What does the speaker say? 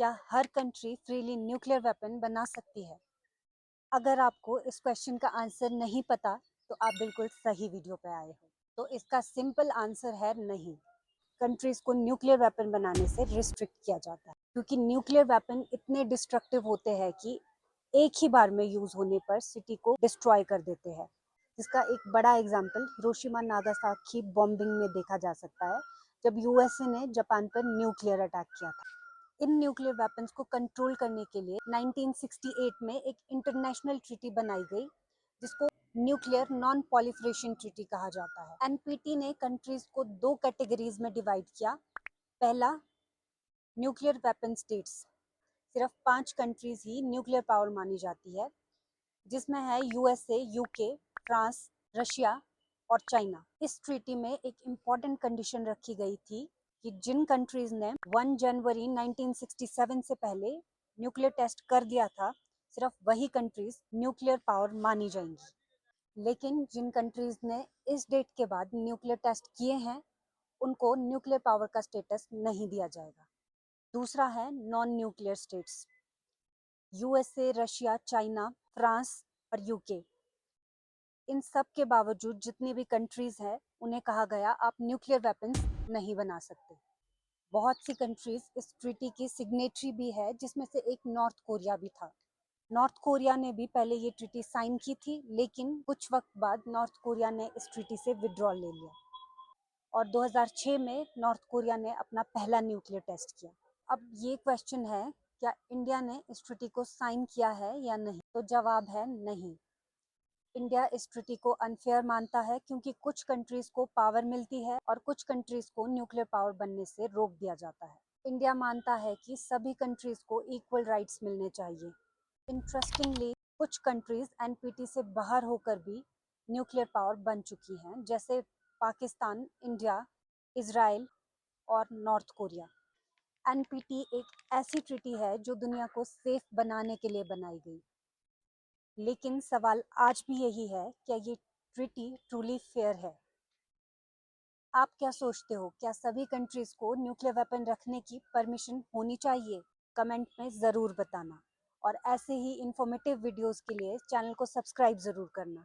क्या हर country freely nuclear weapon बना सकती है? अगर आपको इस क्वेश्चन का आंसर नहीं पता तो आप बिल्कुल सही वीडियो पे आए हो। तो इसका सिंपल आंसर है नहीं। कंट्रीज को न्यूक्लियर वेपन बनाने से रिस्ट्रिक्ट किया जाता है क्योंकि न्यूक्लियर वेपन इतने डिस्ट्रक्टिव होते हैं कि एक ही बार में यूज होने पर सिटी को डिस्ट्रॉय कर देते हैं। जिसका एक बड़ा एग्जाम्पल हिरोशिमा नागासाकी बॉम्बिंग में देखा जा सकता है, जब यूएसए ने जापान पर न्यूक्लियर अटैक किया था। इन न्यूक्लियर वेपन्स को कंट्रोल करने के लिए 1968 में एक इंटरनेशनल ट्रीटी बनाई गई, जिसको न्यूक्लियर नॉन पॉलिफरेशन ट्रीटी कहा जाता है। एनपीटी ने कंट्रीज को दो कैटेगरीज में डिवाइड किया। पहला, न्यूक्लियर वेपन स्टेट्स। सिर्फ 5 कंट्रीज ही न्यूक्लियर पावर मानी जाती है, जिसमें है यूएसए, यूके, फ्रांस, रशिया और चाइना। इस ट्रीटी में एक इम्पॉर्टेंट कंडीशन रखी गई थी कि जिन कंट्रीज ने 1 जनवरी 1967 से पहले न्यूक्लियर टेस्ट कर दिया था, सिर्फ वही कंट्रीज न्यूक्लियर पावर मानी जाएंगी। लेकिन जिन कंट्रीज ने इस डेट के बाद न्यूक्लियर टेस्ट किए हैं, उनको न्यूक्लियर पावर का स्टेटस नहीं दिया जाएगा। दूसरा है non nuclear states. USA, Russia, China, France और यूके, इन सब के बावजूद जितनी भी कंट्रीज हैं, उन्हें कहा गया आप न्यूक्लियर वेपन्स नहीं बना सकते। बहुत सी कंट्रीज इस ट्रीटी की सिग्नेटरी भी है, जिसमें से एक नॉर्थ कोरिया भी था। नॉर्थ कोरिया ने भी पहले ये ट्रीटी साइन की थी, लेकिन कुछ वक्त बाद नॉर्थ कोरिया ने इस ट्रीटी से विड्रॉ ले लिया और 2006 में नॉर्थ कोरिया ने अपना पहला न्यूक्लियर टेस्ट किया। अब ये क्वेश्चन है, क्या इंडिया ने इस ट्रीटी को साइन किया है या नहीं? तो जवाब है नहीं। इंडिया इस ट्रीटी को अनफेयर मानता है क्योंकि कुछ कंट्रीज को पावर मिलती है और कुछ कंट्रीज को न्यूक्लियर पावर बनने से रोक दिया जाता है। इंडिया मानता है कि सभी कंट्रीज को इक्वल राइट्स मिलने चाहिए। इंटरेस्टिंगली, कुछ कंट्रीज एनपीटी से बाहर होकर भी न्यूक्लियर पावर बन चुकी हैं, जैसे पाकिस्तान, इंडिया, इजराइल और नॉर्थ कोरिया। एनपीटी एक ऐसी ट्रीटी है जो दुनिया को सेफ बनाने के लिए बनाई गई। लेकिन सवाल आज भी यही है, क्या ये ट्रीटी ट्रूली फेयर है? आप क्या सोचते हो, क्या सभी कंट्रीज को न्यूक्लियर वेपन रखने की परमिशन होनी चाहिए? कमेंट में ज़रूर बताना और ऐसे ही इंफॉर्मेटिव वीडियोस के लिए चैनल को सब्सक्राइब ज़रूर करना।